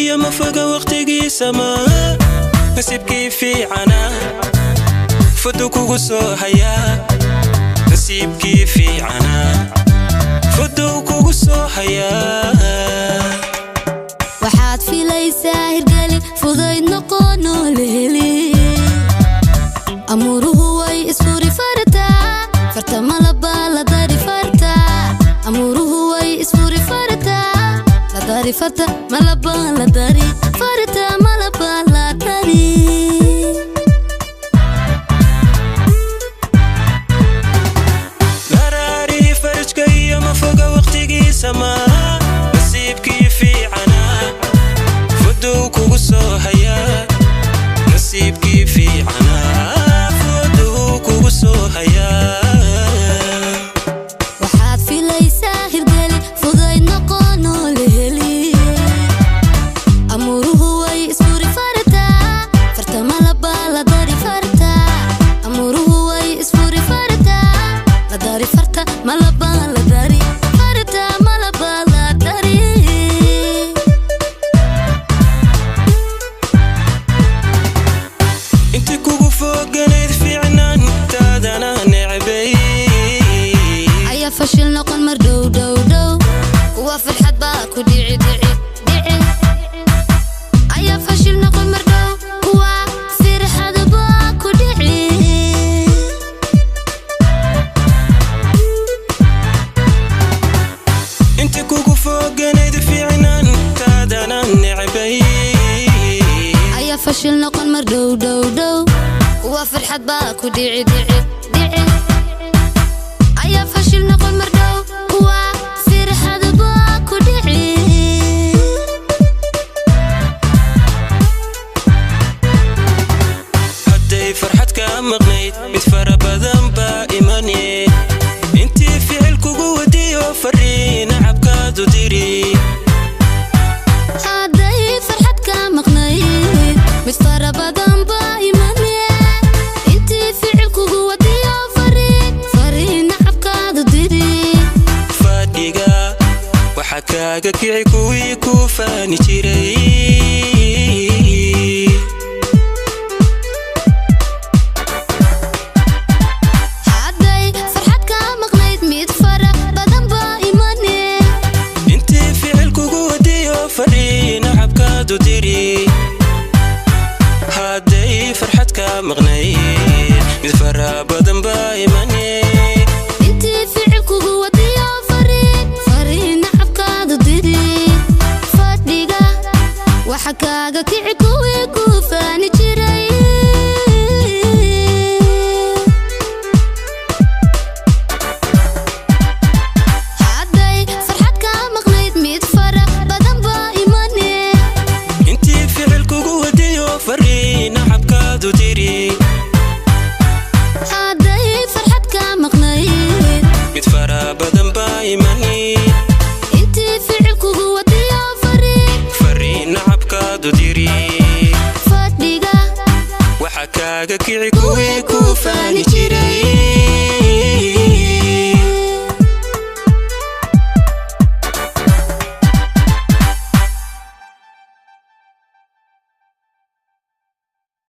يا مفقا وقتي سما نسيبكي في عنا فدوك وقصو هيا نسيبكي في عنا فدوك وقصو هيا waxaad filaysaa hirgali fudayd noqono leheli amuruhu way isfuri fartaa farta malaba la dari fartaa amuruhu way isfuri fartaa la dari farta malaba la dari fartaa malaba la dari narari farjka iyo mafoga waqtigi sama نسيبكي في عنا فدوك وقصو هيا نسيبكي في عنا فدوك وقصو هيا waxaad filaysaa hirgali fudayd noqono leheli amuruhu way isfuri fartaa farta malaba la dari fartaa amuruhu way isfuri fartaa la dari farta malaba la dari fartaa malaba la dari انت كوكو فوق قنيد في عنان تادانا نعبي ayaa fashil noqon mar dhow dhow dhow kuwa farxad baa ku dhici dhici dhici ayaa fashil noqon mar dhow kuwa farxad baa ku dhici انت كوكو فوق قنيد في عنان تادانا نعبي ayaa fashil noqon mar dhow dhow dhow kuwa farxad baa ku dhici dhici dhici ayaa fashil noqon mar dhow kuwa farxad baa ku dhici هدي فرحتك مغنيت متفرى بدن بإيماني انتي فعل كوكو ودي وفرين عبكاد وديري hadday farxad ka maqnayd mid fara badan baa imanaya intii ficilkugu wadiyo fariin nacabkaadu diri fadhiga waxa kaaga kici kuwii ku faani jiray hadday farxad ka maqnayd mid fara badan baa imanaya intii ficil kugu wadiyo fariin cabkaadu diri hadday farxad ka maqnayd mid fara badan baa imane intii ficilkugu wadiyo fariin nacabkaadu diri fadhiga waxa kaaga kici kuwii ku faani jiray hadday farxad ka maqnayd mid fara badan baa imanaya intii ficil kugu wadiyo fariin cabkaadu diri hadday farxad ka maqnayd mid fara badan baa imane intii ficilkugu wadiyo fariin cabkaadu diri fadhiga waxa kaaga kici kuwii